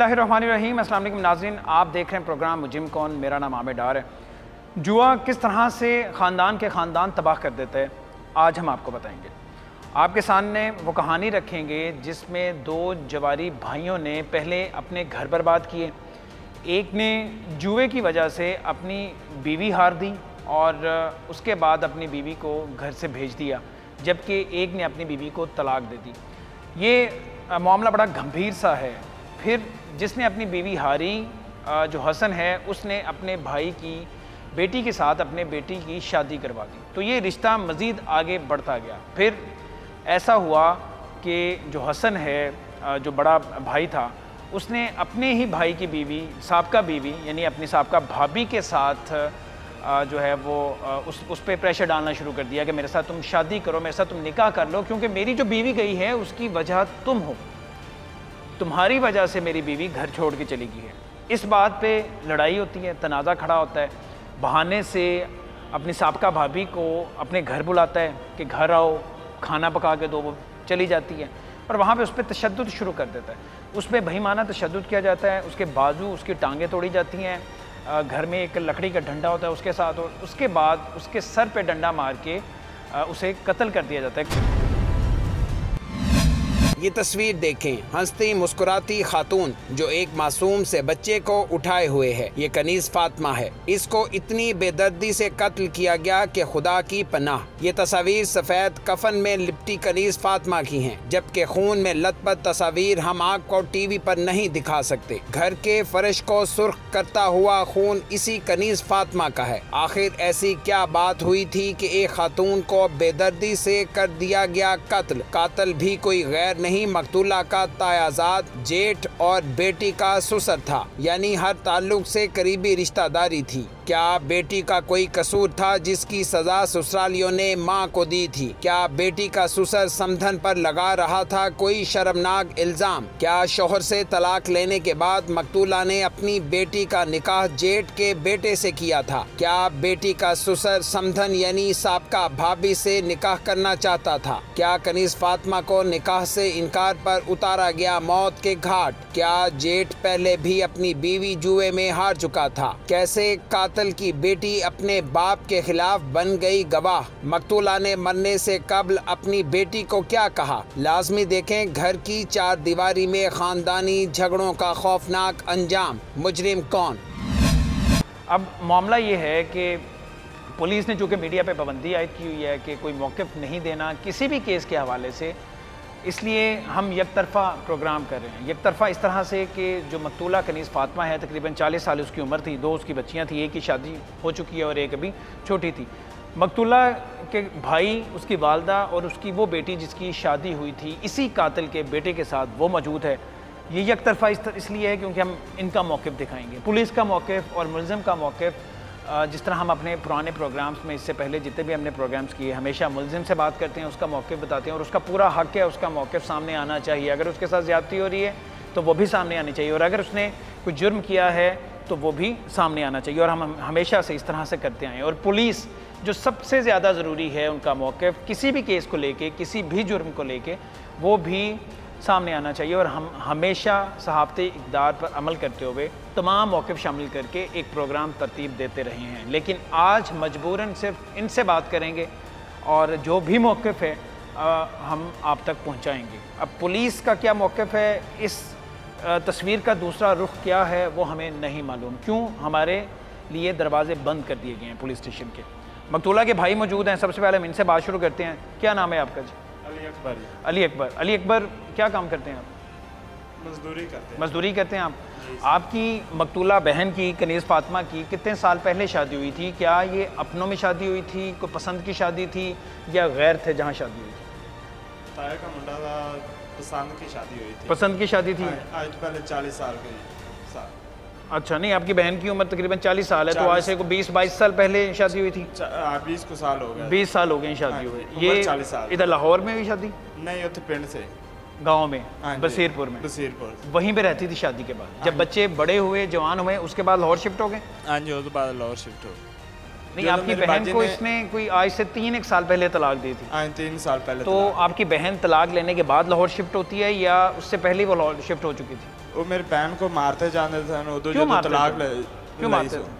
बिस्मिल्लाहिर्रहमानिर्रहीम। अस्सलाम वालेकुम नाज़रीन, आप देख रहे हैं प्रोग्राम मुजिम कौन। मेरा नाम आमिर डार है। जुआ किस तरह से ख़ानदान के ख़ानदान तबाह कर देता है, आज हम आपको बताएंगे। आपके सामने वो कहानी रखेंगे जिसमें दो जवारी भाइयों ने पहले अपने घर बर्बाद किए। एक ने जुए की वजह से अपनी बीवी हार दी और उसके बाद अपनी बीवी को घर से भेज दिया, जबकि एक ने अपनी बीवी को तलाक दे दी। ये मामला बड़ा गंभीर सा है। फिर जिसने अपनी बीवी हारी, जो हसन है, उसने अपने भाई की बेटी के साथ अपने बेटी की शादी करवा दी। तो ये रिश्ता मज़ीद आगे बढ़ता गया। फिर ऐसा हुआ कि जो हसन है, जो बड़ा भाई था, उसने अपने ही भाई की बीवी, साबका बीवी यानी अपनी साबका भाभी के साथ जो है वो उस पर प्रेशर डालना शुरू कर दिया कि मेरे साथ तुम शादी करो, मेरे साथ तुम निकाह कर लो, क्योंकि मेरी जो बीवी गई है उसकी वजह तुम हो, तुम्हारी वजह से मेरी बीवी घर छोड़ के चली गई है। इस बात पे लड़ाई होती है, तनाज़ा खड़ा होता है। बहाने से अपनी साबका भाभी को अपने घर बुलाता है कि घर आओ, खाना पका के दो। वो चली जाती है और वहाँ पे उस पर तशद्दुद शुरू कर देता है। उस पर बेईमाना तशद्दुद किया जाता है। उसके बाजू, उसकी टांगें तोड़ी जाती हैं। घर में एक लकड़ी का डंडा होता है उसके साथ, और उसके बाद उसके सर पे डंडा मार के उसे कत्ल कर दिया जाता है। ये तस्वीर देखें, हंसती मुस्कुराती खातून जो एक मासूम से बच्चे को उठाए हुए है। ये कनीज़ फातिमा है। इसको इतनी बेदर्दी से कत्ल किया गया कि खुदा की पनाह। ये तस्वीर सफ़ेद कफन में लिपटी कनीज़ फातिमा की हैं, जबकि खून में लथपथ तस्वीर हम आपको टीवी पर नहीं दिखा सकते। घर के फर्श को सुर्ख करता हुआ खून इसी कनीज़ फातिमा का है। आखिर ऐसी क्या बात हुई थी कि एक खातून को बेदर्दी से कर दिया गया कत्ल? कातिल भी कोई गैर नहीं, मकतूला का तायाजाद, जेठ और बेटी का ससुर था, यानी हर ताल्लुक से करीबी रिश्तेदारी थी। क्या बेटी का कोई कसूर था जिसकी सजा ससुरालियों ने मां को दी थी? क्या बेटी का ससुर समधन पर लगा रहा था कोई शर्मनाक इल्जाम? क्या शोहर से तलाक लेने के बाद मकतूला ने अपनी बेटी का निकाह जेठ के बेटे से किया था? क्या बेटी का ससुर समधन यानी साबका भाभी से निकाह करना चाहता था? क्या कनीज़ फातिमा को निकाह से इनकार पर उतारा गया मौत के घाट? क्या जेठ पहले भी अपनी बीवी जुए में हार चुका था? कैसे कातिल की बेटी अपने बाप के खिलाफ बन गई गवाह? मकतूला ने मरने से कबल अपनी बेटी को क्या कहा? लाजमी देखें घर की चार दीवारी में खानदानी झगड़ों का खौफनाक अंजाम। मुजरिम कौन? अब मामला ये है कि पुलिस ने चूँकि मीडिया पे पाबंदी आयद की हुई है कि कोई मौक़िफ़ नहीं देना किसी भी केस के हवाले से, इसलिए हम एक तरफ़ा प्रोग्राम कर रहे हैं। एक तरफ़ा इस तरह से कि जो मकतूला कनीज़ फातिमा है, तकरीबन 40 साल उसकी उम्र थी, दो उसकी बच्चियां थी, एक की शादी हो चुकी है और एक अभी छोटी थी। मकतूला के भाई, उसकी वालदा और उसकी वो बेटी जिसकी शादी हुई थी इसी कातिल के बेटे के साथ, वो मौजूद है। ये एक तरफ़ा इसलिए है क्योंकि हम इनका मौक़िफ़ दिखाएँगे, पुलिस का मौक़िफ़ और मुलज़िम का मौक़िफ़। जिस तरह हम अपने पुराने प्रोग्राम्स में, इससे पहले जितने भी हमने प्रोग्राम्स किए, हमेशा मुलज़िम से बात करते हैं, उसका मौक़िफ़ बताते हैं और उसका पूरा हक़ है, उसका मौक़िफ़ सामने आना चाहिए। अगर उसके साथ ज़्यादती हो रही है तो वो भी सामने आनी चाहिए, और अगर उसने कोई जुर्म किया है तो वो भी सामने आना चाहिए। और हम हमेशा से इस तरह से करते आए। और पुलिस जो सबसे ज़्यादा ज़रूरी है, उनका मौक़िफ़ किसी भी केस को लेके, किसी भी जुर्म को लेके, वो भी सामने आना चाहिए। और हम हमेशा सहाबते इक़दार पर अमल करते हुए तमाम मौक़िफ़ शामिल करके एक प्रोग्राम तरतीब देते रहे हैं। लेकिन आज मजबूरन सिर्फ इनसे बात करेंगे और जो भी मौक़िफ़ है हम आप तक पहुंचाएंगे। अब पुलिस का क्या मौक़िफ़ है, इस तस्वीर का दूसरा रुख क्या है, वो हमें नहीं मालूम। क्यों हमारे लिए दरवाजे बंद कर दिए गए हैं पुलिस स्टेशन के। मकतूला के भाई मौजूद हैं। सबसे पहले हम इनसे बात शुरू करते हैं। क्या नाम है आपका जी? अली अकबर। अली अकबर। अली अकबर, क्या काम करते हैं आप? मजदूरी करते हैं। मजदूरी करते हैं आप। आपकी मकतूला बहन की, कनीज़ फातिमा की, कितने साल पहले शादी हुई थी? क्या ये अपनों में शादी हुई थी, कोई पसंद की शादी थी, या गैर थे जहाँ शादी हुई थी? ताया का मुंडा था, पसंद की शादी हुई थी। पसंद की शादी थी। आज पहले 40 साल की साल। अच्छा, नहीं, आपकी बहन की उम्र तकरीबन 40 साल है, तो आज से को 20-22 साल पहले शादी हुई थी। 20 को साल हो गए। 20 साल हो गए शादी हुए। ये 40 साल। इधर लाहौर में हुई शादी? नहीं, उत्तर पिंड से, गांव में, बसीरपुर में। बसीरपुर वहीं पे रहती थी शादी के बाद। जब बच्चे बड़े हुए, जवान हुए, उसके बाद लाहौर शिफ्ट हो गए? हाँ जी, उसके बाद लाहौर शिफ्ट हो। नहीं, आपकी बहन को इसने कोई आज से 3 साल पहले तलाक दी थी? 3 साल पहले। तो आपकी बहन तलाक लेने के बाद लाहौर शिफ्ट होती है या उससे पहले वो लाहौर शिफ्ट हो चुकी थी? वो मेरी बहन को मारते जाते थे उदो जो तलाक क्यों मारते थे?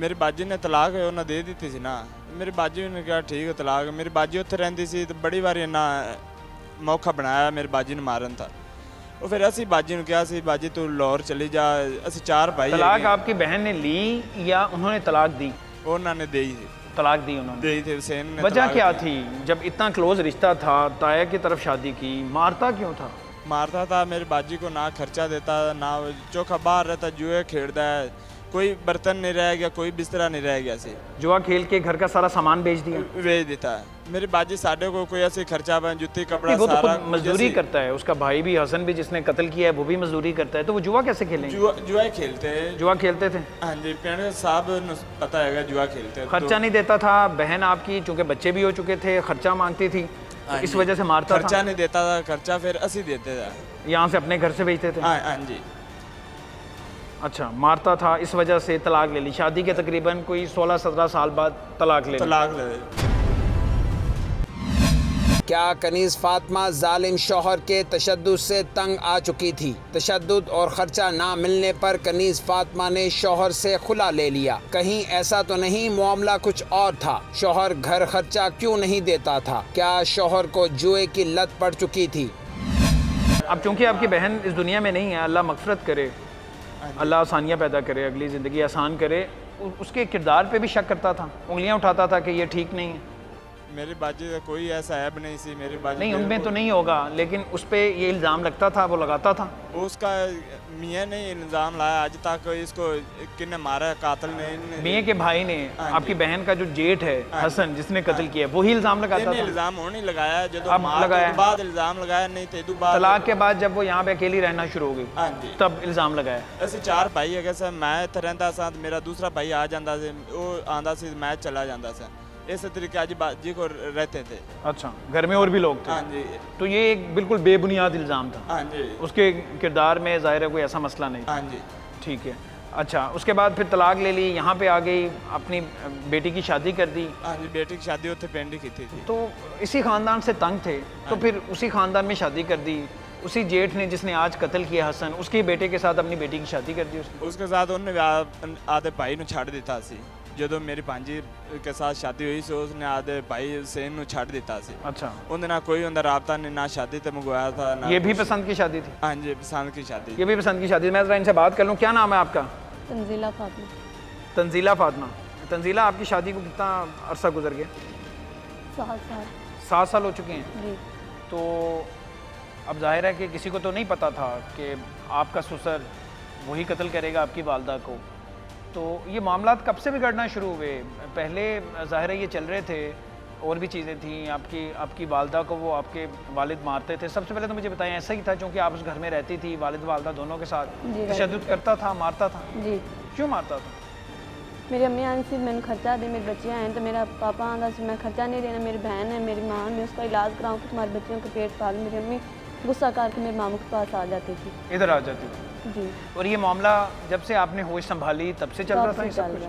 मेरी बाजी ने तलाक उन्हें दे दी थी ना, मेरी बाजी ने कहा ठीक है तलाक। मेरी बाजी उत्थे रहिंदी सी तो बड़ी बार इन्ना मौका बनाया मेरी बाजी ने मारन था। और फिर असी बाजी ने कहा सी बाजी तू लाहौर चली जा, असी 4 भाई। तलाक आपकी बहन ने ली या उन्होंने तलाक दी? उन्होंने दी थी तलाक दी, उन्होंने दी थी। हुसैन ने वजह क्या थी? जब इतना क्लोज रिश्ता था, ताया की तरफ शादी की, मारता क्यों था? मारता था मेरी बाजी को, ना खर्चा देता ना चौखा बाहर रहता, जुए खेलता है, कोई बर्तन नहीं रह गया, कोई बिस्तरा नहीं रह गया सी। जुआ खेल के घर का सारा सामान बेच दिया? बेच देता है। मेरी बाजी साढ़े को कोई ऐसे खर्चा बन जुत्ती कपड़ा वो सारा तो मजदूरी करता है। उसका भाई भी हसन भी जिसने कत्ल किया है वो भी मजदूरी करता है, तो वो जुआ कैसे खेलेंगे? जुआ खेलते हैं। जुआ खेलते थे? हाँ जी, पिंड साहब पता है जुआ खेलते। खर्चा नहीं देता था? बहन आपकी चूंकि बच्चे भी हो चुके थे, खर्चा मांगती थी, इस वजह से मारता था? खर्चा नहीं देता था, खर्चा फिर असी देते थे, यहाँ से अपने घर से भेजते थे? हाँ जी। अच्छा, मारता था, इस वजह से तलाक ले ली। शादी के तकरीबन कोई 16-17 साल बाद तलाक ले ली। क्या कनीज़ फातिमा जालिम शौहर के तशद्दुद से तंग आ चुकी थी? तशद्दुद और खर्चा ना मिलने पर कनीज़ फातिमा ने शौहर से खुला ले लिया। कहीं ऐसा तो नहीं मामला कुछ और था? शौहर घर खर्चा क्यों नहीं देता था? क्या शौहर को जुए की लत पड़ चुकी थी? अब चूंकि आपकी बहन इस दुनिया में नहीं है, अल्लाह मग़फ़िरत करे, अल्लाह आसानियाँ पैदा करे, अगली ज़िंदगी आसान करे, उसके किरदार पे भी शक करता था, उंगलियां उठाता था कि ये ठीक नहीं है। मेरी बाजी का कोई ऐसा ऐब नहीं सी, मेरी बाजी नहीं, उनमें तो नहीं होगा, लेकिन उस पर ये इल्ज़ाम लगता था, वो लगाता था। उसका मियाँ ने इल्ज़ाम लाया आज तक, इसको किन्ने मारा, कातिल ने, मियाँ के भाई ने। आपकी बहन का जो जेठ है हसन जिसने कत्ल किया, वही इल्ज़ाम लगाता था? इल्ज़ाम होने लगाया, जो लगाया बाद इल्ज़ाम लगाया नहीं तो तलाक के बाद जब वो यहाँ पे अकेली रहना शुरू हो गई तब इल्ज़ाम लगाया। ਅਸੀਂ 4 भाई है सर, मैं इत्थे रहिंदा सा, मेरा दूसरा भाई आ जाता सी, वो आंदा सी, मैं चला जाता सा, इस तरीके आज बाजी को रहते थे। अच्छा, घर में और भी लोग थे? हाँ जी। तो ये एक बिल्कुल बेबुनियाद इल्ज़ाम था? हाँ जी। उसके किरदार में ज़ाहिर है कोई ऐसा मसला नहीं? हाँ जी। ठीक है। अच्छा, उसके बाद फिर तलाक ले ली, यहाँ पे आ गई, अपनी बेटी की शादी कर दी? हाँ जी, बेटी की शादी उत्थे पिंड की थी। तो इसी ख़ानदान से तंग थे, तो फिर उसी ख़ानदान में शादी कर दी। उसी जेठ ने जिसने आज कत्ल किया हसन, उसके बेटे के साथ अपनी बेटी की शादी कर दी उसके साथ उन्होंने आधे भाई ਨੂੰ ਛੱਡ ਦਿੱਤਾ ਸੀ। ਜਦੋਂ ਮੇਰੀ ਭਾਂਜੀ के साथ शादी हुई सी, उसने आधे भाई हुसैन ਨੂੰ ਛੱਡ ਦਿੱਤਾ ਸੀ। अच्छा, ਉਹਦੇ ਨਾਲ ਕੋਈ ਉਹਦਾ ਰਾਬਤਾ नहीं, ना शादी ਤੇ मंगवाया था ना। ये भी पसंद की शादी थी? हाँ जी, पसंद की शादी। ये भी पसंद की शादी। मैं ज़रा इनसे बात कर लूँ, क्या नाम है आपका? तंजीला फातिमा। तंजीला फातिमा। तंजीला, आपकी शादी को कितना अरसा गुजर गया? 7 साल। 7 साल हो चुके हैं? जी। तो अब जाहिर है कि किसी को तो नहीं पता था कि आपका ससुर वही कत्ल करेगा आपकी वालदा को। तो ये मामला कब से बिगड़ना शुरू हुए? पहले ज़ाहिर है ये चल रहे थे, और भी चीज़ें थी, आपकी वालदा को वो आपके वालिद मारते थे। सबसे पहले तो मुझे बताएं, ऐसा ही था क्योंकि आप उस घर में रहती थी, वालिद वालदा दोनों के साथ तशद्दुद करता था, मारता था? जी। क्यों मारता था? मेरी अम्मी आने से मैंने खर्चा दे, मेरे बच्चे हैं तो मेरा पापा आंदा से मैं खर्चा नहीं देना, मेरी बहन है, मेरी माँ, मैं उसका इलाज कराऊँ कि तुम्हारे बच्चों के पेट पाल। मेरी अम्मी गुस्सा करके मेरे मामू के पास आ जाती थी, इधर आ जाती थी? जी। और ये मामला जब से आपने होश संभाली तब से चल रहा था ये सब कुछ?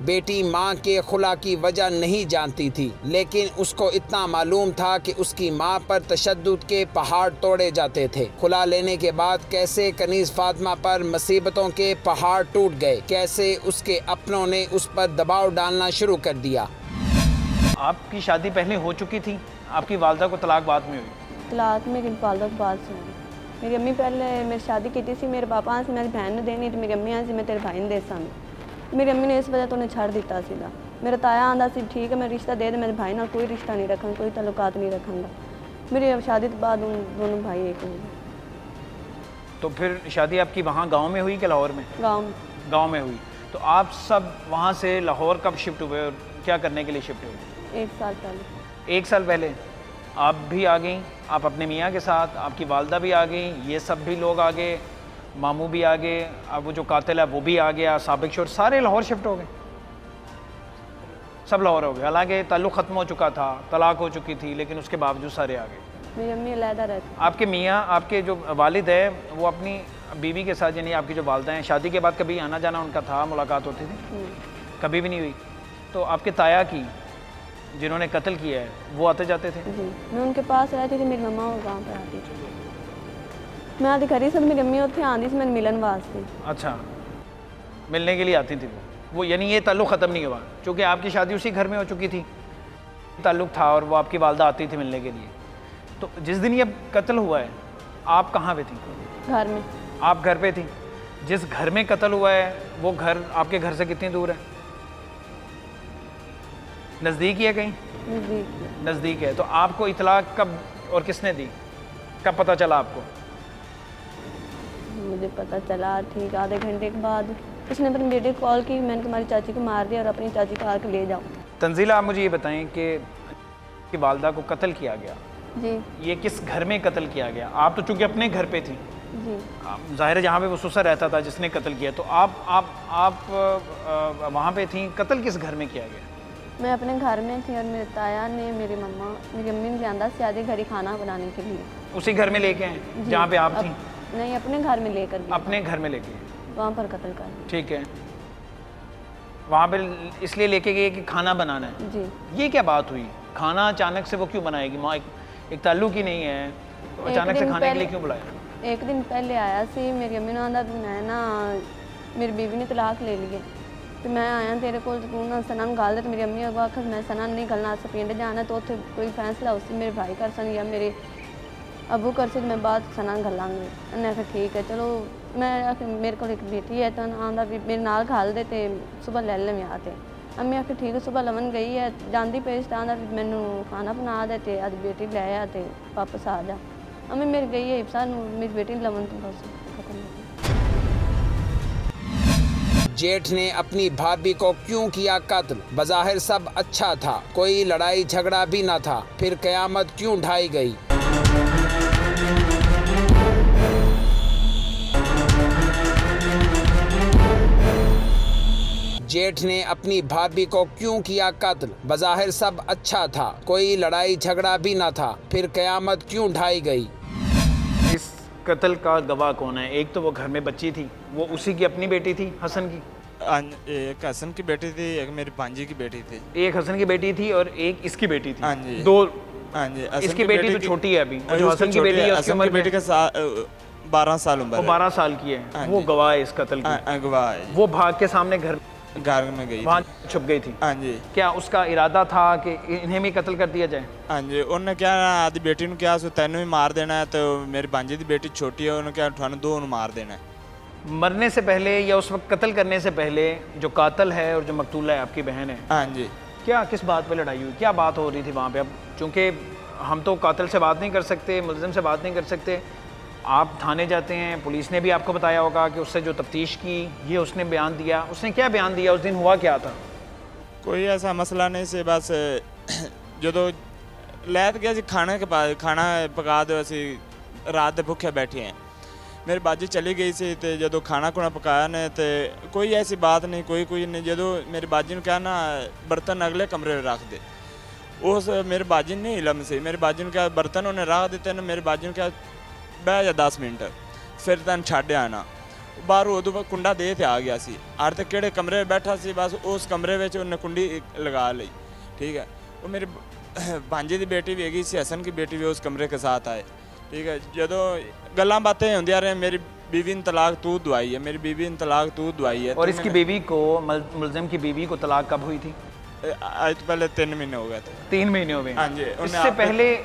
बेटी माँ के खुला की वजह नहीं जानती थी, लेकिन उसको इतना मालूम था कि उसकी माँ पर तशद्दुद के पहाड़ तोड़े जाते थे। खुला लेने के बाद कैसे कनीज़ फातिमा पर मुसीबतों के पहाड़ टूट गए, कैसे उसके अपनों ने उस पर दबाव डालना शुरू कर दिया। आपकी शादी पहले हो चुकी थी, आपकी वालदा को तलाक बाद में हुई? तलाक मेरी वालदा के बाद से हुई। मेरी अम्मी पहले मेरी शादी की थी, मेरे पापा से मेरी बहन ने देनी, तो मेरी अम्मी से मैं तेरे भाई ने दे सन। मेरी अम्मी ने इस वजह तो उन्हें छड़ दिता सीधा। मेरा ताया आंदा सी ठीक है मैं रिश्ता दे दे, मेरे भाई नाल कोई रिश्ता नहीं रखा, कोई तल्लुकात नहीं रखूँगा। मेरी शादी के बाद उन दोनों भाई एक हो गए। तो फिर शादी आपकी वहाँ गांव में हुई कि लाहौर में? गांव में हुई। तो आप सब वहाँ से लाहौर कब शिफ्ट हुए और क्या करने के लिए शिफ्ट हुए? 1 साल पहले। 1 साल पहले आप भी आ गई, आप अपने मियाँ के साथ, आपकी वालदा भी आ गई, ये सब भी लोग आ गए, मामू भी आ गए, अब वो जो कातिल है वो भी आ गया, साबिक शोर, सारे लाहौर शिफ्ट हो गए, सब लाहौर हो गए। हालांकि ताल्लुक़ ख़त्म हो चुका था, तलाक हो चुकी थी, लेकिन उसके बावजूद सारे आ गए। मेरी अम्मी अलहदा रहती। आपके मियाँ, आपके जो वालिद है, वो अपनी बीवी के साथ, यानी आपकी जो वालदा हैं, शादी के बाद कभी आना जाना उनका था, मुलाकात होती थी? कभी भी नहीं हुई। तो आपके ताया की, जिन्होंने कत्ल किया है, वो आते जाते थे? जी, मैं उनके पास रहती थी, मेरी मम्मा वो गाँव पर आती थी। मैं आती खरी सब मेरी अम्मी उत्थे आती थी, मैंने मिलन वास्ते। अच्छा, मिलने के लिए आती थी वो, यानी ये ताल्लुक़ ख़त्म नहीं हुआ क्योंकि आपकी शादी उसी घर में हो चुकी थी, ताल्लुक़ था और वो आपकी वालदा आती थी मिलने के लिए। तो जिस दिन ये कत्ल हुआ है, आप कहाँ पे थी? घर में। आप घर पे थी? जिस घर में कत्ल हुआ है वो घर आपके घर से कितनी दूर है? नज़दीक ही है कहीं? नज़दीक है। तो आपको इतला कब और किसने दी, कब पता चला आपको? मुझे पता चला ठीक आधे घंटे के बाद। उसने अपनी बेटे को कॉल की, मैंने तुम्हारी चाची को मार दिया और अपनी चाची को आकर ले जाओ। तंजीला, आप मुझे ये बताएं कि वालदा को कत्ल किया गया जी, ये किस घर में कत्ल किया गया? आप तो चूँकि अपने घर पे थी जी, ज़ाहिर है, जहाँ पे वो ससुर रहता था जिसने कत्ल किया, तो आप वहाँ पे थी, कत्ल किस घर में किया गया? मैं अपने घर में थी और मेरे ताया ने, मेरी मम्मा, मेरी अम्मी ने लिया से आधे घर ही खाना बनाने के लिए। उसी घर में लेके आए जहाँ पे आप थी? नहीं, अपने घर में लेकर गए। अपने घर में लेके वहाँ पर कत्ल कर। ठीक है, वहाँ पे इसलिए लेके गए कि खाना बनाना है? जी। ये क्या बात हुई? खाना अचानक से वो क्यों बनाएगी? माँ एक ताल्लुक ही नहीं है, तो अचानक से खाने के लिए क्यों बुलाया? एक दिन पहले आया सी, मेरी अम्मी ने आंदा भी मैं ना, मेरी बीवी ने तलाक ले लिए, तो मैं आया तेरे को, तू ना सना गल दे। तो मेरी अम्मी आखा मैं सना नहीं गलना, अस पिंड जाना, तो उत्थे कोई फैसला उस मेरे भाई कर सन या मेरे अबू कर सी, मैं बाद सना गलांगे। उन्हें आखा ठीक है चलो। मैं मेरे को एक बेटी है, तो आंदा भी मेरे नाल घल दे, तो सुबह ले ले मैं आते। अम्मी आखा ठीक है, सुबह लवन गई है, जाती पेश तो आंदा भी मैनू खाना बना दे, तो अज बेटी ले आ तो वापस आ जा। अम्मी मेरी गई है इब्सा, मेरी बेटी लवन तो बस खत्म हो गई। जेठ ने अपनी भाभी को क्यों किया कत्ल? बज़ाहिर सब अच्छा था, कोई लड़ाई झगड़ा भी न था, फिर कयामत क्यों ढाई गई? जेठ ने अपनी भाभी को क्यों किया कत्ल? बज़ाहिर सब अच्छा था, कोई लड़ाई झगड़ा भी न था, फिर कयामत क्यों ढाई गई? इस कत्ल का गवाह कौन है? एक तो वो घर में बच्ची थी, वो उसी की अपनी बेटी थी हसन की? एक हसन की बेटी थी, एक मेरी भांजी की बेटी थी। एक हसन की बेटी थी और एक इसकी बेटी थी? हाँ जी। दो? हाँ जी। इसकी बेटी तो छोटी है अभी, और जो हसन की बेटी है उसकी उम्र बेटी का 12 साल उम्र है। 12 साल की है। वो गवाह है इस कत्ल की? गवाह है। वो भाग के सामने घर में गई, वहाँ छुप गई थी? हाँ जी। क्या उसका इरादा था कि इन्हें भी कत्ल कर दिया जाए? हाँ जी। उन्होंने क्या आदि बेटी ने क्या तेनों भी मार देना है, तो मेरी भांजी की बेटी छोटी है, उन्होंने क्या थानू दो मार देना है। मरने से पहले या उस वक्त कत्ल करने से पहले जो कातिल है और जो मकतूला है आपकी बहन है, हाँ जी, क्या किस बात पे लड़ाई हुई? क्या बात हो रही थी वहाँ पे? अब चूँकि हम तो कातिल से बात नहीं कर सकते, मुलज़िम से बात नहीं कर सकते, आप थाने जाते हैं, पुलिस ने भी आपको बताया होगा कि उससे जो तफ्तीश की, ये उसने बयान दिया, उसने क्या बयान दिया? उस दिन हुआ क्या था? कोई ऐसा मसला नहीं से, बस जो लैत गया जी खाने के बाद खाना पका दो, असी रात के भुखे बैठे हैं, मेरी बाजी चली गई सी, तो जो खाना खुना पकाया ने, तो कोई ऐसी बात नहीं, कोई नहीं। जो मेरी बाजी ने कहा ना बर्तन अगले कमरे में रख दे, उस मेरी बाजी ने इलम से, मेरी बाजी ने कहा बर्तन उन्हें रख देते ने, मेरी बाजी ने कहा बह जा 10 मिनट, फिर तेन छड्ड आना। बाहर उदों कुंडा दे ते आ गया सी, अर तो किहड़े कमरे बैठा सी, बस उस कमरे में उन्हें कुंडी लगा ली। ठीक है, वो मेरी भांजी की बेटी भी हैगी सी, हसन की बेटी भी उस कमरे के साथ आए। ठीक है, जो गल्लां बातें होंदियां रही, मेरी बीवी ने तलाक तू दवाई है, मेरी बीवी ने तलाक तू दवाई है। और इसकी बीवी को, मुलज़िम की बीवी को तलाक कब हुई थी? आज तो पहले 3 महीने हो गए थे। 3 महीने हो गए? हाँ जी।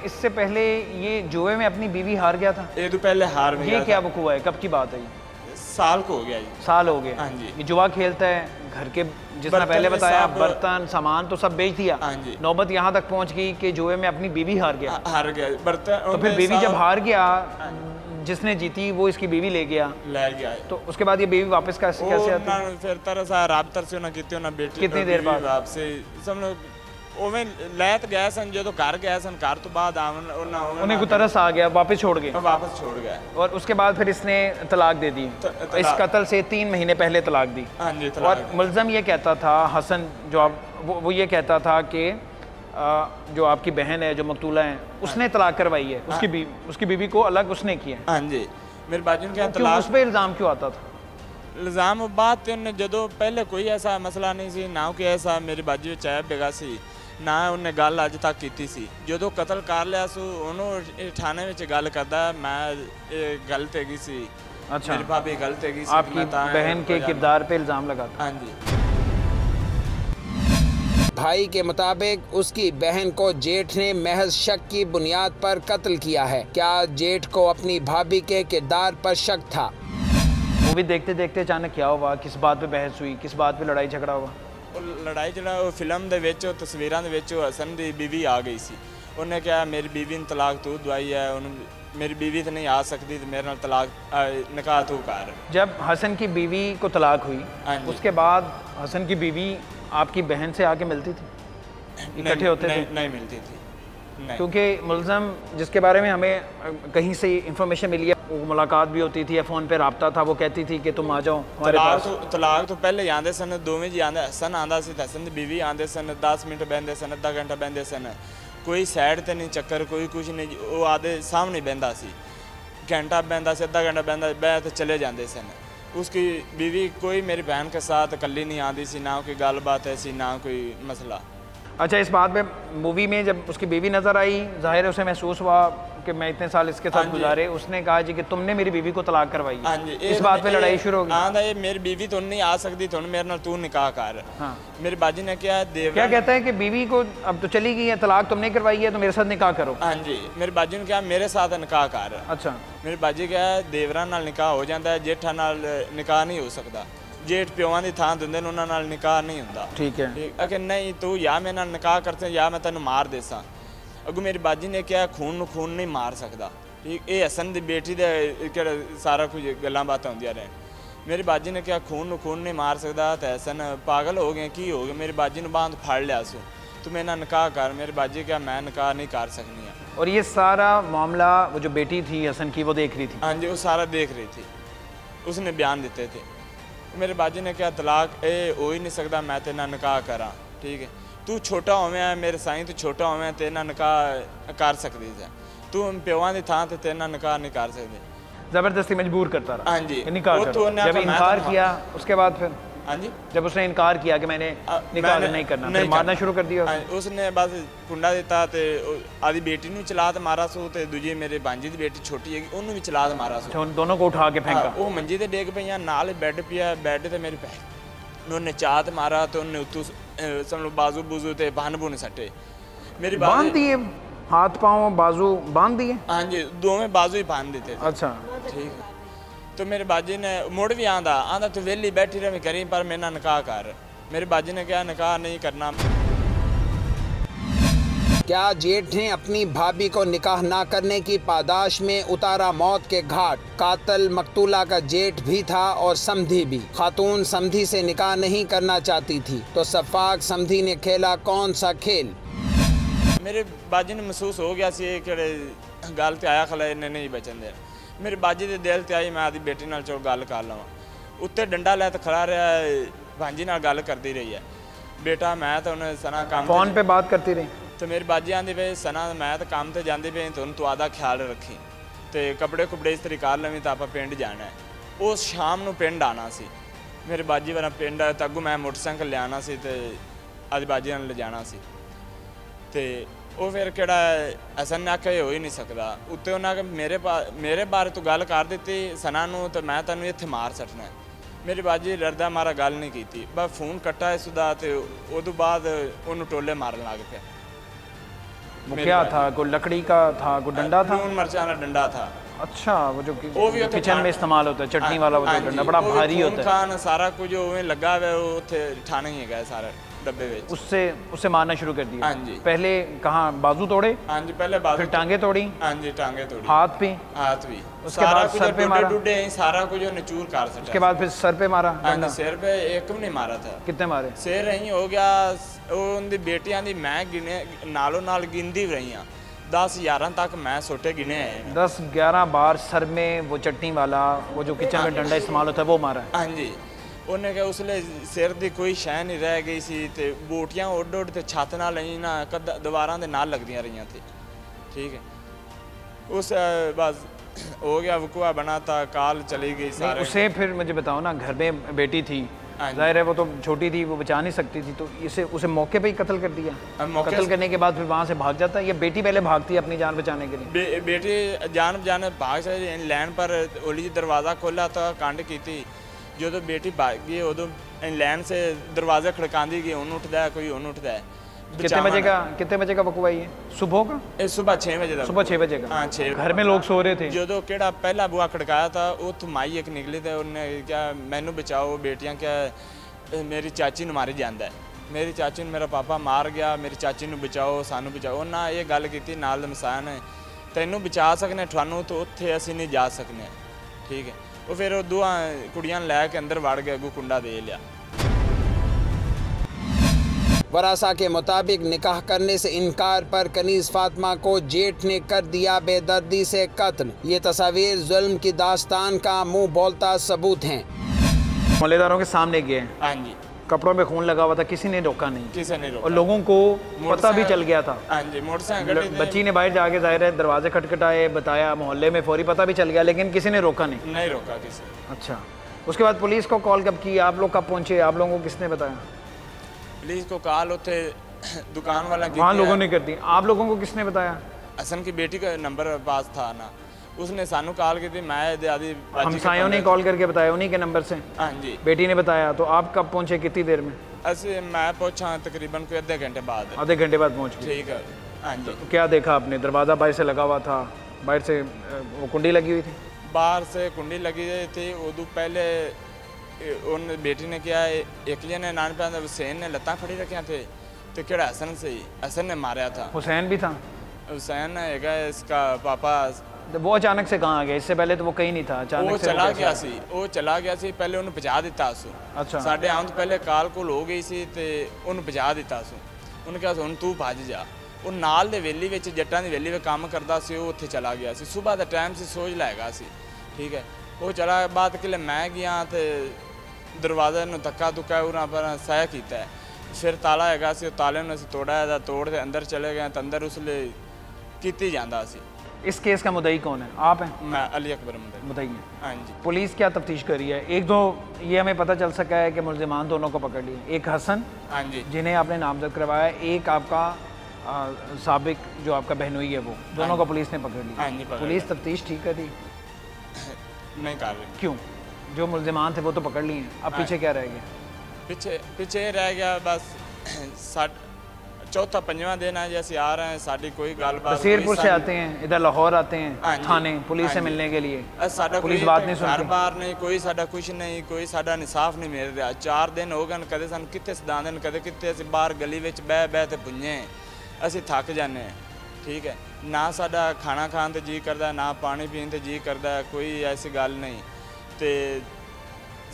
इससे पहले ये जुए में अपनी बीवी हार गया था? ये तो पहले हार में। ये क्या वकूआ है, कब की बात है? साल को हो गया जी। साल हो गया? हाँ जी। ये जुआ खेलता है, घर के जितना पहले बताया, बर्तन सामान तो सब बेच दिया। हाँ जी। नौबत यहाँ तक पहुँच गई कि जुए में अपनी बीवी हार गया। बर्तन तो फिर बीवी जब हार गया, जिसने जीती वो इसकी बीवी ले गया। तो उसके बाद ये बीवी वापस कैसे आती? फिर तरह सा राबतर से ना कीती ना बेटी। कितनी देर बाद? आपसे सब लोग ओवें लैत गए सन, जो घर गए सन, घर तो बाद उन्हें को तरस आ गया, वापस छोड़ गए? वापस छोड़ गए। और उसके बाद फिर इसने तलाक दे दी। इस कत्ल से 3 महीने पहले तलाक दी। हाँ जी। और मुलज़म ये कहता था, हसन जो आप वो ये कहता था कि जो आपकी बहन है, जो मकतूला है, उसने तलाक करवाई है, उसकी बीवी को अलग उसने किया है। हाँ जी, मेरे बाजी ने क्या क्यों तलाक उस पर इल्ज़ाम क्यों आता था? इल्ज़ाम बात तो उन्हें जो पहले कोई ऐसा मसला नहीं सी ना कोई ऐसा मेरी बाजी ਵਿੱਚ ਆਇਆ बेगा सी ना उन्हें गल अज तक की सी। जो कतल कर लिया सू उन्होंने थाने में गल करदा मैं गलत हैगी सी। अच्छा, मेरी भाभी गलत हैगी सी, आपकी बहन के किरदार पे इल्ज़ाम लगाता। हाँ जी। भाई के मुताबिक उसकी बहन को जेठ ने महज शक की बुनियाद पर कत्ल किया है। क्या जेठ को अपनी भाभी के किरदार पर शक था? मूवी देखते देखते अचानक क्या हुआ, किस बात पे बहस हुई, किस बात पे लड़ाई झगड़ा हुआ? लड़ाई ਜਿਹੜਾ ਉਹ ਫਿਲਮ ਦੇ ਵਿੱਚ ਉਹ ਤਸਵੀਰਾਂ ਦੇ ਵਿੱਚ ਉਹ ਹਸਨ ਦੀ बीवी आ गई सी। ਉਹਨੇ ਕਿਹਾ ਮੇਰੀ बीवी ਨੂੰ ਤਲਾਕ ਤੂੰ ਦਵਾਈ ਹੈ, ਉਹਨੂੰ मेरी बीवी तो नहीं आ सकती तो मेरे नाल तलाक निकाह तू कर। जब हसन की बीवी को तलाक हुई उसके बाद हसन की बीवी आपकी बहन से आके मिलती थी, इकट्ठे होते थे? नहीं मिलती थी, क्योंकि मुलज़म जिसके बारे में हमें कहीं से इंफॉर्मेशन मिली है वो मुलाकात भी होती थी या फ़ोन पे रब्ता था, वो कहती थी कि तुम आ जाओ हमारे पास। तलाक तो पहले ही आते सन, दोवें जी आते, हसन आंदा सी, हसन की बीवी आते सन, 10 मिनट बहते सन, अद्धा घंटा बहते सन, कोई साइड ते नहीं चक्कर, कोई कुछ नहीं, वो आदे सामने बहता सी, घंटा बहता सी, अद्धा घंटा बहता बह तो चले जाते सन। उसकी बीवी कोई मेरी बहन के साथ कल्ली नहीं आती सी, ना कोई गलबात ऐसी ना कोई मसला। अच्छा, इस बात पे मूवी में जब उसकी बीवी नज़र आई, ज़ाहिर है उसे महसूस हुआ कि मैं इतने साल इसके साथ गुजारे, उसने कहा जी कि तुमने मेरी बीवी को तलाक करवाई है। इस बात पे लड़ाई शुरू हो गई। हाँ, ये मेरी बीवी तो नहीं आ सकती, तो मेरे नाल तू निकाह कर। हाँ, मेरी बाजी ने क्या क्या कहता है कि बीवी को अब तो चली गई है, तलाक तुमने करवाई है तो मेरे साथ निकाह करो। हाँ जी, मेरी बाजी ने क्या मेरे साथ निकाह कर। अच्छा, मेरी बाजी क्या देवरा नाल निकाह हो जाता है, जेठा नाल निकाह नहीं हो सकता। जेठ प्योवां दी थां दिंदे ने, उन्हां नाल निकाह नहीं हुंदा। ठीक है, अगर नहीं तू या मेरे नाल निकाह करते या मैं तेन मार देसा। अगू मेरी बाजी ने क्या खून नूं खून नहीं मार सकदा। ठीक, ये हसन दी बेटी दे केड़ा सारा कुछ गल्लां बातां हुंदियां रहे। मेरी बाजी ने क्या खून नूं खून नहीं मार सकदा, ते हसन पागल हो गए, की हो गए, मेरी बाजी ने बांध फाड़ लिया सो, तू मेरे नाल निकाह कर। मेरी बाजी क्या मैं निकाह नहीं कर सकनी है। और ये सारा मामला वो जो बेटी थी हसन की वो देख रही थी? हाँ जी, वो सारा देख रही थी, उसने बयान दिते थे। मेरे बाजी ने क्या तलाक ये हो ही नहीं सकता, मैं तेरे नाल निकाह करा। ठीक है, तू छोटा होवे मेरे साईं, तू छोटा होवे तेरे नाल निकाह कर सकती है, तू प्योवां दी थां ते तेरे नाल निकाह नहीं कर सकती। ज़बरदस्ती मजबूर करता रहा। हाँ जी, निकाह करो। जब इनकार किया उसके बाद फिर? हाँ जी, जब उसने इनकार किया कि मैंने निकाह नहीं करना, फिर मारना शुरू कर दिया? उसने बस कुंडा दिता ते आदी बेटी नूं चला ते मारा सो, ते दूजी मेरे भांजी दी बेटी छोटी है उन्होंने भी चला ते मारा सो। उन दोनों को उठा के फेंका? वो मंजी ते डेग पईयां, नाल बैड पिया, बैड ते मेरी भैन उन्होंने चात मारा तो उन्हें उत्तू समझ बाजू बूजू ते बहन बुन सटे। मेरी बांध दिए हाथ पाँव बाजू बांध दिए? हाँ जी, दोवें बाजू ही बांध देते थे। अच्छा, ठीक है, तो मेरे बाजी ने मुड़ भी आंदा तू वेली बैठी रही करी पर मेरे नाल निकाह कर। मेरे बाजी ने क्या निकाह नहीं करना। क्या जेठ ने अपनी भाभी को निकाह ना करने की पादाश में उतारा मौत के घाट? कातिल मकतूला का जेठ भी था और समधी भी। खातून समधी से निकाह नहीं करना चाहती थी तो सफाक समधी ने खेला कौन सा खेल? मेरे बाजी ने महसूस हो गया सी कि गल ते आया खला इन्हें नहीं बचन दे। मेरे बाजी के दिल ते आई मैं आदि बेटी नाल चलो गल कर लवां। उत्ते डंडा लै तो खड़ा रहा, भांजी नाल गल करती रही है। बेटा मैं तो उन्हें सना काम फोन पे बात करती रही तो मेरी बाजी आंदी पे सना मैं तो काम ते जांदी पे तो तू आदा ख्याल रखी तो कपड़े कुपड़े इस तरीके कर लवीं तो आप पिंड जाना है। उस शाम नूं पिंड आना सी। मेरे बाजी वाला पिंड तो अगू मैं मोटरसाइकिल लियाना सी ते आदि बाजी नाल ले जाना सी ते वो फिर केड़ा हसन ने आख्या हो ही नहीं सकता। उत्ते उन्हें आख्या मेरे बारे तू गल कर दी सना नूं तो मैं तेनों इत्थे मार सटना है। मेरी बाजी डरदा मारा गल नहीं की, बस फोन कट्टा इस तो उदों बाद उन्होंने टोले मारन लग पे। वो क्या था, कोई लकड़ी का था, कोई डंडा था? लून मिर्चा का डंडा था। अच्छा, वो जो किचन में इस्तेमाल होता है चटनी वाला, वो जो डंडा बड़ा भारी होता है। खान सारा कुछ लगा हुआ है, उत्थे ठाने ही है सारा डब्बे में। उससे मारना शुरू कर दिया? हाँ जी। पहले कहाँ बाजू तोड़े? हाँ जी, पहले बाजू। फिर टांगे तोड़ी? हाँ जी, टांगे तोड़ी। हाथ भी? हाथ भी। उसके बाद सर पे मारा? डुडे सारा कुछ चूर कर सकता। उसके बाद फिर सर पे मारा? हाँ जी, सिर पे एक भी नहीं मारा था। कितने मारे? सिर यही हो गया उनकी बेटियां दी मैं गिने नालों नाल गिनती रही हाँ 10-11 तक मैं सोटे गिने हैं। 10-11 बार सर में वो चटनी वाला वो जो किचन में डंडा इस्तेमाल होता है वो मारा है? हाँ जी, ਉਹਨੇ ਕਿਹਾ ਉਸਲੇ ਸਿਰ ਦੀ ਕੋਈ ਸ਼ੈ ਨਹੀਂ ਰਹਿ ਗਈ ਸੀ ਤੇ ਬੂਟੀਆਂ ਉੱਡ ਉੱਡ ਤੇ ਛੱਤ ਨਾਲ ਲਈ ਨਾ ਦੀਵਾਰਾਂ ਦੇ ਨਾਲ ਲੱਗਦੀਆਂ ਰਹੀਆਂ थे। ठीक है, उस बस हो गया, वकुआ बना था, काल चली गई सारे। उसे फिर मुझे बताओ ना, घर में बेटी थी, जाहिर है वो तो छोटी थी, वो बचा नहीं सकती थी, तो उसे मौके पे ही कत्ल कर दिया। कत्ल करने के बाद फिर वहाँ से भाग जाता है, या बेटी पहले भागती है अपनी जान बचाने के लिए? बेटी जान बचाने भाग से लैन पर ओली दरवाज़ा खोला था, कांड की थी। जो तो बेटी भाग गई उदो लैन से दरवाज़ा खड़कांदी गई, उन उठता है कोई, उन उठता है। कितने बजे का वकूआ ये? सुबह का? सुबह 6 बजे। सुबह 6 बजे का? हाँ 6। घर में लोग सो रहे थे। जो तो केड़ा पहला बुआ खड़काया था, वो माई एक निकली थे, उन्हें क्या मैनू बचाओ बेटियां, क्या मेरी चाची नूं मारी जांदा है, मेरी चाची नूं मेरा पापा मार गया, मेरी चाची नूं बचाओ, सानू बचाओ। उन्हें ये गल की नाल मसाया ने, तैनू बचा सकने थानू, तो उत्थे असीं नहीं जा सकने। ठीक है, वो फिर दोवां कुड़ियां लैके अंदर वड़ गए, अगू कुंडा दे लिया। वरासा के मुताबिक निकाह करने से इनकार पर कनीज़ फातिमा को जेठ ने कर दिया बेदर्दी से कत्ल। ये तस्वीर जुल्म की दास्तान का मुंह बोलता सबूत हैं। मोहल्लेदारों के सामने गए, हाँ जी, कपड़ों में खून लगा हुआ था, किसी ने रोका नहीं, किसी ने रोका, और लोगों को पता भी चल गया था। हाँ जी, मोटरसाइकिल बच्ची ने बाहर जाके जाहिर है दरवाजे खटखटाए, बताया, मोहल्ले में फौरी पता भी चल गया, लेकिन किसी ने रोका नहीं रोका किसी। अच्छा, उसके बाद पुलिस को कॉल कब की? आप लोग कब पहुंचे? आप लोगों को किसने बताया? पुलिस को कॉल उठे दुकान वाला वहाँ लोगों ने कर दी, आप लोगों को किसने बताया? हसन की बेटी का नंबर पास था ना, उसने सानू कॉल की थी, मैं दादी हमसायों ने कॉल करके बताया उन्हीं के नंबर से? हाँ जी, बेटी ने बताया। तो आप कब पहुंचे, कितनी देर में? ऐसे मैं पहुंचा तकरीबन कोई आधे घंटे बाद। आधे घंटे बाद पहुंच गए? ठीक है, हाँ जी। तो क्या देखा आपने? दरवाज़ा बाहर से लगा हुआ था, बाहर से वो कुंडी लगी हुई थी? बाहर से कुंडी लगी हुई थी। उदू पहले उन बेटी ने किया, एक जने नान पे हुसैन ने लत्ता फड़ी रखिया थे, तो केड़ा हसन से ही, हसन ने मारा था। हुसैन भी था? हुसैन है इसका पापा। तो वो अचानक से कहाँ आ गया? इससे पहले तो वो कहीं नहीं था, अचानक वो से चला गया सी, वो चला गया सी, पहले उन्हें बचा दिता सू। अच्छा, साढ़े आउं तो पहले काल कोल हो गई सी, ते उन्हें बचा दिता सू। उन्हें कहा हुण तू भज जा। वो नाल दे वेली विच, जट्टां दी वेली विच काम करदा सी, वो उत्थे चला गया सी, सुबह दा टाइम सी, सोच लैगा सी। ठीक है, वो चला बाद कि मैं गया तो दरवाजे नूं धक्का धुक्का उरा पर सह किया, फिर ताला हैगा सी, ताले नूं असीं तोड़ा है, तोड़ के अंदर चले गए, तो अंदर उसले कीती जांदा सी। इस केस का मुद्दई कौन है? आप हैं? मैं अली अकबर मुद्दई हैं। हाँ जी। पुलिस क्या तफ्तीश कर रही है? एक दो ये हमें पता चल सका है कि मुल्जिमान दोनों को पकड़ लिए, एक हसन, हाँ जी, जिन्हें आपने नामजद करवाया, एक आपका साबिक जो आपका बहनोई है, वो दोनों को पुलिस ने पकड़ लिया। हाँ जी, पुलिस तफ्तीश ठीक कर रही? नहीं कर रही। क्यों? जो मुल्जिमान थे वो तो पकड़ लिए, अब पीछे क्या रह गया? पीछे रह गया बस चौथा पंजवा दिन है जैसे आ रहे हैं, साड़ी कोई गलबात। बसीरपुर से आते हैं, इधर लाहौर आते हैं थाने पुलिस से मिलने के लिए, पुलिस बात नहीं सुनती, बार नहीं कोई साडा कुछ नहीं, कोई साडा इंसाफ नहीं मिल रहा। 4 दिन हो गए, कदे सन कितने सदांदे ने, कदे कितने असीं बाहर गली विच बह बह ते पुंजे, असीं थक जाने। ठीक है, ना साडा खाना खान ते जी करदा, ना पानी पीन ते जी करदा, कोई ऐसी गल नहीं, तो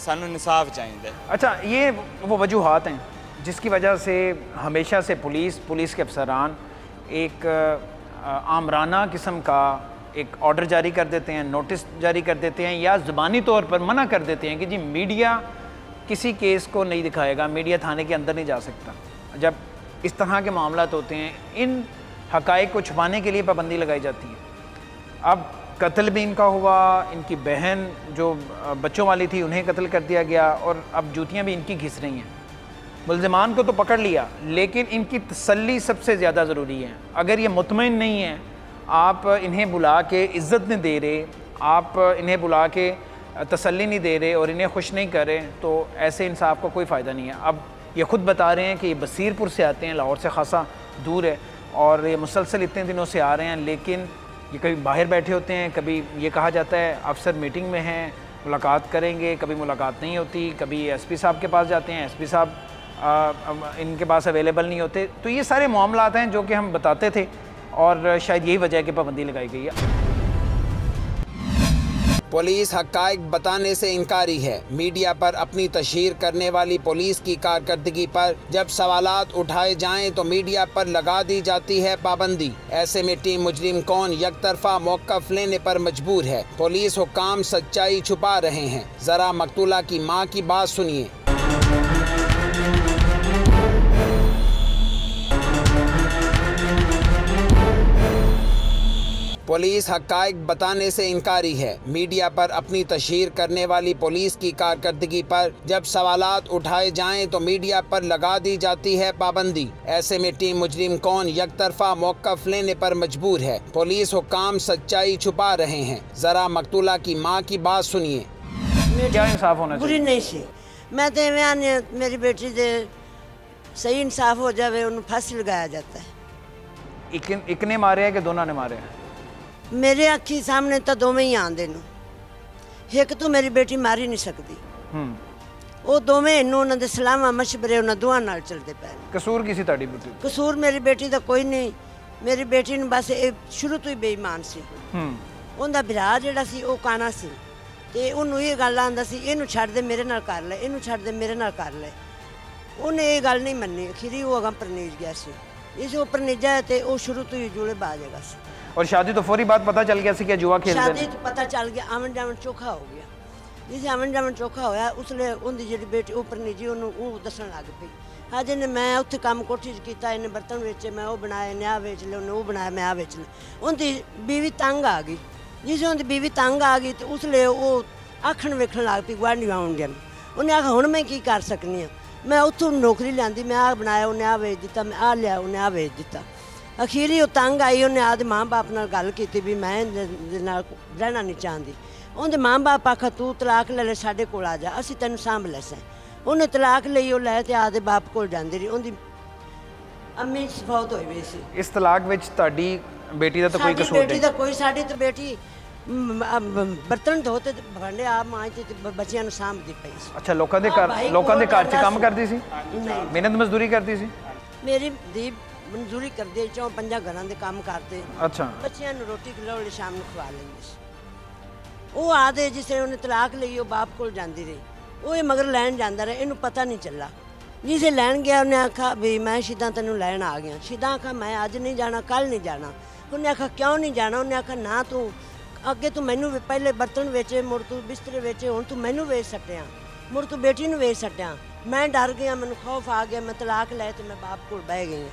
सानू इंसाफ चाहिए। अच्छा, ये वो वजूहात हैं जिसकी वजह से हमेशा से पुलिस के अफसरान एक आमराना किस्म का एक ऑर्डर जारी कर देते हैं, नोटिस जारी कर देते हैं, या ज़ुबानी तौर पर मना कर देते हैं कि जी मीडिया किसी केस को नहीं दिखाएगा, मीडिया थाने के अंदर नहीं जा सकता। जब इस तरह के मामलात होते हैं, इन हक़ाइक़ को छुपाने के लिए पाबंदी लगाई जाती है। अब कत्ल भी इनका हुआ, इनकी बहन जो बच्चों वाली थी उन्हें कत्ल कर दिया गया, और अब जूतियाँ भी इनकी घिस रही हैं। मुल्ज़िमान को तो पकड़ लिया, लेकिन इनकी तसल्ली सबसे ज़्यादा ज़रूरी है। अगर ये मुतमईन नहीं है, आप इन्हें बुला के इज़्ज़त नहीं दे रहे, आप इन्हें बुला के तसल्ली नहीं दे रहे और इन्हें खुश नहीं कर रहे, तो ऐसे इंसाफ का कोई फ़ायदा नहीं है। अब ये ख़ुद बता रहे हैं कि ये बसीरपुर से आते हैं, लाहौर से ख़ासा दूर है, और ये मुसलसल इतने दिनों से आ रहे हैं, लेकिन ये कभी बाहर बैठे होते हैं, कभी ये कहा जाता है अफसर मीटिंग में हैं, मुलाकात करेंगे, कभी मुलाकात नहीं होती, कभी एसपी साहब के पास जाते हैं, एसपी साहब इनके पास अवेलेबल नहीं होते। तो ये सारे मामलात हैं जो कि हम बताते थे, और शायद यही वजह है कि पाबंदी लगाई गई है। पुलिस हक़ाइक़ बताने से इनकारी है। मीडिया पर अपनी तशहीर करने वाली पुलिस की कारकर्दगी पर जब सवालात उठाए जाएं तो मीडिया पर लगा दी जाती है पाबंदी। ऐसे में टीम मुजरिम कौन यकतरफा मौक़िफ़ लेने पर मजबूर है। पुलिस हुक्काम सच्चाई छुपा रहे हैं। ज़रा मकतूला की माँ की बात सुनिए। पुलिस हक़ाइक़ बताने से इनकारी है। मीडिया पर अपनी तशहीर करने वाली पुलिस की कारकर्दगी पर जब सवालात उठाए जाएं तो मीडिया पर लगा दी जाती है पाबंदी। ऐसे में टीम मुजरिम कौन यकतरफा मौक़िफ़ लेने पर मजबूर है। पुलिस हुक्काम सच्चाई छुपा रहे हैं। ज़रा मकतूला की माँ की बात सुनिए। क्या इंसाफ होना चाहिए? बुरी नहीं सी, मैं तो इवें आने मेरी बेटी दे सही इंसाफ हो जाए, उन्हें फांसी लगाया जाता है। एक ने मारे है कि दोनों ने मारे हैं? मेरे अखी सामने तो दोवें ही आंदे नूं, एक तो मेरी बेटी मारी नहीं सकती। वो दोवें इनू उन्हां दे सलाहां मशवरे उन्हां दोवां नाल चलदे पए। कसूर किसी ताड़ी बेटी? कसूर मेरी बेटी दा कोई नहीं। मेरी बेटी नूं बस शुरू तो ही बेईमान सी। उहदा भरा जिहड़ा सी वो काना सी ते उन्होंने ये गल आंदा सी इनू छड्ड दे मेरे नाल कर ले, इनू छड्ड दे मेरे नाल कर ले। उन्हें ये गल नहीं मन्नी। अखीरी वो अगां परनीज गया सी। इस वो परनीजा है तो वो शुरू तो ही जुड़े बाजेगा सी। और शादी तो फौरी बात पता चल गया सी कि जुआ खेलते हैं? शादी तो पता चल गया, आवन जावन चोखा हो गया। जिसे आवन जावन चोखा होया उसले उनकी जी बेटी वो परनीजी उन्होंने दसन लग पई। अज इन्हें मैं उत्थे काम कोठी च कीता, इन्हें बर्तन बेचे, मैं वो बनाया, इन्हें आ बेच ले, उन्हें वो बनाया, मैं आ बेच ले। उनकी बीवी तंग आ गई। जिसे उनकी बीवी तंग आ गई तो उसले वो आखण वेखण लग पई गुआढ़ी आउंदियां नूं। उन्हें आखा हुण मैं की कर सकनी हाँ, मैं उत्थों नौकरी लियांदी, मैं आ बनाया, उन्हें आ बेच दिता, मैं आ लिया, उन्हें आ बेच दिता। अखीरी वो तंग आई, उन्हें आदे माँ बाप नाल गल कीती भी मैं रहना नहीं चाहती। उनके माँ बाप आखा तू तलाक ले ले, साडे कोल आ जा, असीं तैनूं सांभ लैसां। उन्हें तलाक लई, वो लै ते आदे बाप कोल जांदी रही। उनकी अम्मी फौत होई वी सी। इस तलाक विच तुहाडी बेटी दा तो कोई कसूर नहीं? बेटी दा कोई, साडी तो बेटी बर्तन धोते भांडे आप मांजते बच्चियां नूं सांभदी पई सी। अच्छा, लोकां दे घर च काम करदी सी? नहीं, मेहनत मजदूरी करदी सी? मेरी धी मजदूरी करदे, 4-5 घरां दे काम करदे। अच्छा, बच्चियां नूं रोटी खिलाउणी शाम नूं खवा लैंदी सी। वो आदे जिसे उन्हें तलाक लई वो बाप कोल जांदी रही, वो मगर लैन जांदा रहा, इनू पता नहीं चला। जिसे लैन गया उन्हें आखा भी मैं शिदा तेनों लैन आ गया। शिदा आखा मैं अज नहीं जाना, कल नहीं जाना। उन्हें आखा क्यों नहीं जाना? उन्हें आखा ना तू अगे तू मैनू पहले बर्तन वेचे, मुड़ तू बिस्तरे वेचे, हुण तू मैनू वेच सट्टिया, मुड़ तू बेटी नूं वेच सट्टिया। मैं डर गया, मैनू खौफ आ गया, मैं तलाक लै तो मैं बाप कोल बह गई।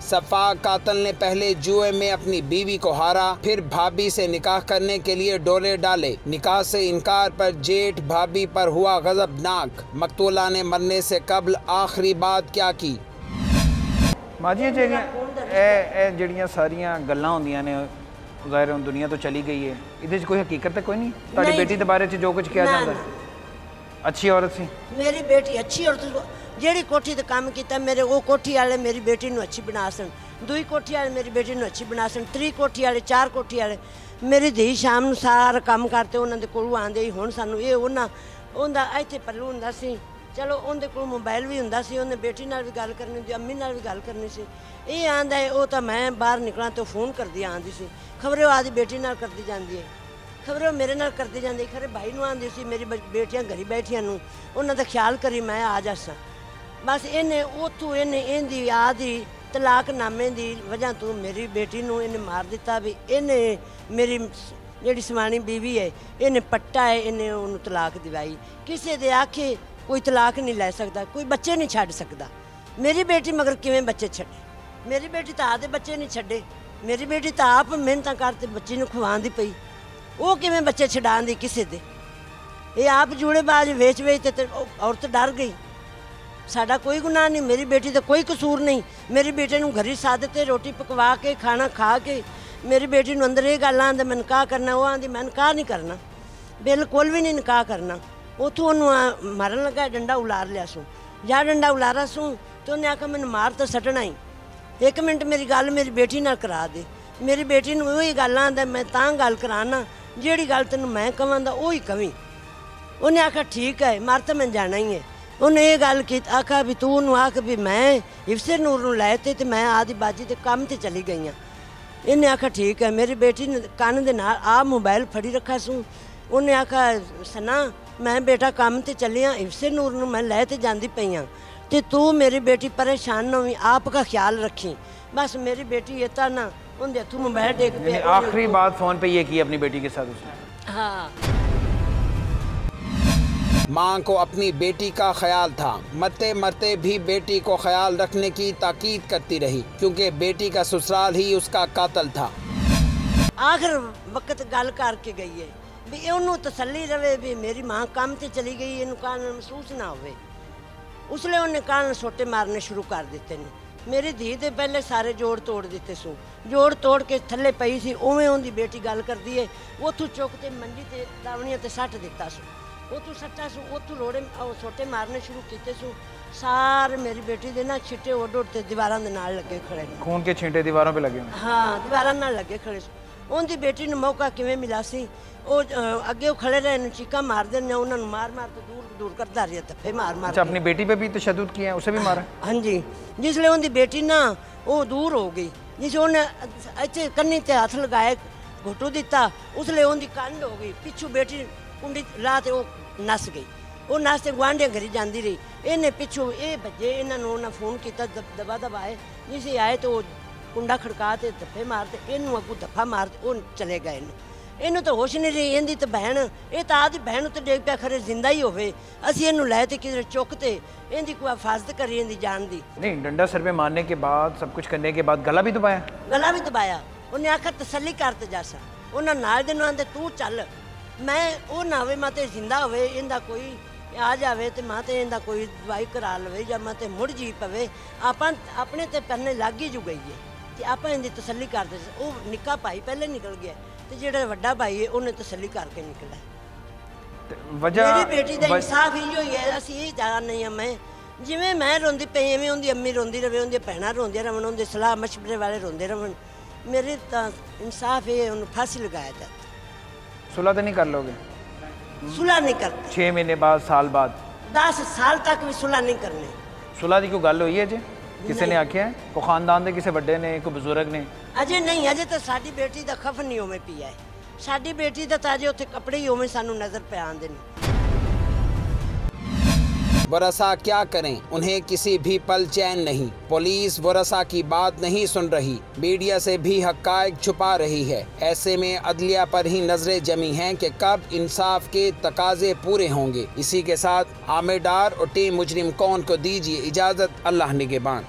सफ़ा कातल ने पहले जुए में अपनी बीवी को हारा, फिर भाभी से निकाह करने के लिए डोले डाले। निकाह से इनकार पर जेठ भाभी पर हुआ गजबनाक। मकतूला ने मरने से कबल आखिरी बात क्या की? माँ जी ਜਿਹੜੀਆਂ ਸਾਰੀਆਂ ਗੱਲਾਂ ਹੁੰਦੀਆਂ ਨੇ ਜ਼ਾਹਿਰ ਹੁਣ ਦੁਨੀਆ ਤੋਂ ਚਲੀ ਗਈ ਹੈ, ਇਹਦੇ 'ਚ ਕੋਈ ਹਕੀਕਤ ਤਾਂ ਕੋਈ ਨਹੀਂ? ਤੁਹਾਡੀ ਬੇਟੀ ਦੇ ਬਾਰੇ 'ਚ ਜੋ ਕੁਝ ਕਿਹਾ ਜਾਂਦਾ अच्छी औरत सी? मेरी बेटी अच्छी औरत, जेड़ी कोठी ते काम कीता मेरे वो कोठी वाले मेरी बेटी नूं अच्छी बना सन, दूई कोठी वाले मेरी बेटी नूं अच्छी बना सन, त्री कोठी वाले, 4 कोठी वाले मेरी धी शाम नूं सारा काम करते उन्हां दे कोलों आंदे ही। हुण सानूं ये उन्हां इत्थे पल्लू हुंदा सी, चलो उनके कोल मोबाइल भी हुंदा सी, उन्हें बेटी नाल भी गल करनी हुंदी, अम्मी नाल भी गल करनी सी। ये आंदा है वो तो मैं बाहर निकला तो फोन करदी आंदी सी, खबरे वो आदी बेटी नाल करदी जांदी है, खबरे वो मेरे नाल करदी जांदी, खरे भाई नूं आंदी सी मेरी बेटियां घरी बैठियां नूं उन्हां दा ख्याल करी मैं आ जासां। बस इन्हें उत्थों इन्हें आदि तलाकनामे की वजह तो मेरी बेटी नूं इन्हें मार दिता भी इन्हें मेरी जिहड़ी सवाणी बीवी है इन्हें पट्टा है, इन्हें उन्होंने तलाक दिवाई। किसी दे आखे कोई तलाक नहीं लै सकता, कोई बच्चे नहीं छड्ड सकता। मेरी बेटी मगर किवें बच्चे छड्डे? मेरी बेटी तो आदे बच्चे नहीं छड्डे, मेरी बेटी तो आप मेहनत करते बच्चे नूं खवांदी पई, वो किवें बच्चे छड्डांदी किसी दे? ये आप जूड़ेबाज वेच ते औरत डर गई। साडा कोई गुनाह नहीं, मेरी बेटी का कोई कसूर नहीं। मेरी बेटे नूं घरी सादते रोटी पकवा के खाना खा के मेरी बेटी नूं अंदर ये गल आंदे मैं निकाह करना, वो आंदी मैं निकाह नहीं करना, बिल्कुल भी नहीं निकाह करना। उतों उन्होंने मारन लगा, डंडा उलार लिया सू, या डंडा उलारा सू तो उन्हें आखा मैंने मार तो सटना ही, 1 मिनट मेरी गल मेरी बेटी नाल करा दे। मेरी बेटी नूं वही गल आंदा मैं तां गल कराना जिहड़ी गल तैनूं मैं कवांदा उही कवीं। उन्हें आखा ठीक है मर तो मैं जाना ही है। उन्हें ये गल की आखा भी तू उन्होंने आख भी मैं हिफ्से नूर नूं लै ते मैं आदि बाजी ते काम ते चली गई हाँ। इन्हें आखा ठीक है। मेरी बेटी ने कान दे नाल आ मोबाइल फड़ी रखा सूँ। उन्हें आखा सना मैं बेटा काम ते चली हाँ, इफ्से नूर नूं मैं लै ते जांदी पई हाँ, ते तू मेरी बेटी परेशान ना हुई, आपका ख्याल रखी। बस मेरी बेटी इतना ना उनके हथों मोबाइल देख पे। आखिरी बात फ़ोन पे ये की अपनी बेटी के साथ उसने? हाँ। माँ को अपनी बेटी का ख्याल था, मरते मरते भी बेटी को ख्याल रखने की ताकीद करती रही, क्योंकि बेटी का ससुराल ही उसका कातल था। आखिर वक्त गल करके गई है भी उन्होंने तसल्ली रहे भी मेरी माँ काम से चली गई, इन कान महसूस ना होवे। उसले उन्हें कान सोटे मारने शुरू कर दिते ने। मेरी धी दे पहले सारे जोड़ तोड़ दिते सू, जोड़ तोड़ के थले पई सी, उवें उनकी बेटी गल करती है, उतों चुक के मंजी ते दावणियां ते सट दिता सू, उतों सट्टा सू, उतों रोड़े सोटे मारने शुरू किए सू। सारे मेरी बेटी दे ना छिट्टे उड़ उड़ ते दीवारां दे नाल लगे खड़े ने। खून के छींटे दीवारों पे लगे हुए? हाँ, दीवारां नाल लगे खड़े सू। उनकी बेटी ने मौका किवें मिला सी, अगे खड़े रहे, चीका मार देने, उन्होंने मार मार के दूर दूर करता रही, धप्पे मार मार। अच्छा, अपनी बेटी पे भी तशद्दुद किया है, उसे भी मारा? हाँ जी, जिसले उनकी बेटी ना वो दूर हो गई, जिस उन्हें अच्छे कन्नी ते हथ लगाए, घुटू दिता, उसले उनकी कंड हो गई, पिछू बेटी कुंडी रात वो नस गई। वो नस के गुआढ़िया घरी जाती रही, इन्हें पिछू ये बजे, इन्होंने फोन किया, दबा दबाए, जिसे आए तो कुंडा खड़का ते धप्पे मारते, इनू अगू धप्पा मारते, वो चले गए। इनू तो होश नहीं रही, इनकी तो बहन, ये तो आदि बहन तो डेग पिया खरे जिंदा ही होवे, असी इनू लै ते किधर चुकते, इनकी कोई हिफाजत करी, इनकी जान दी नहीं। डंडा सर पे मारने के बाद, सब कुछ करने के बाद गला भी दबाया? गला भी दबाया। उन्हें आखिर तसल्ली करते जासा, उन्हें नाल दे आंदे तू चल, मैं वो ना होवे मैं ते जिंदा होवे, इनका कोई आ जाए तो मैं तो इनका कोई दवाई करा लवे, या मैं तो मुड़ जी पवे, आप अपने ते पन्ने लग ही जू गई है, तो आप इनकी तसल्ली करते। वो निक्का भाई पहले निकल गया, तो जो वड्डा भाई है उन्हें तसल्ली करके निकला। वजह मेरी बेटी का इंसाफ इो ही है, असी ये चाह नहीं है। मैं जिमें मैं रोंदी पई, इवें उनकी अम्मी रोंदी रहे, उनकी भैणां रोंदियां रहन, उनके सलाह मशवरे वाले रोंदे रहन। मेरे तो इंसाफ ये उन्हें फांसी लगाया जाता। सुलह तो नहीं कर लोगे? सुलह नहीं करते। 6 महीने बाद, साल बाद? 10 साल तक भी सुलह नहीं करने। सुलह की कोई गल हुई है जी? किसी ने आख्या है? कोई खानदान के किसी बड़े ने, कोई बुजुर्ग ने? अजे नहीं, अजे तो साडी बेटी का खफ नहीं उवें पिया है, साडी बेटी का तो अजे उत्थे कपड़े ही उवें सानू नजर पे आंदे ने। वरसा क्या करें, उन्हें किसी भी पल चैन नहीं। पुलिस वरसा की बात नहीं सुन रही, मीडिया से भी हक़ाइक़ छुपा रही है। ऐसे में अदलिया पर ही नजरें जमी हैं कि कब इंसाफ के तकाजे पूरे होंगे। इसी के साथ आमिर डार और टीम मुजरिम कौन को दीजिए इजाज़त। अल्लाह निगहबान।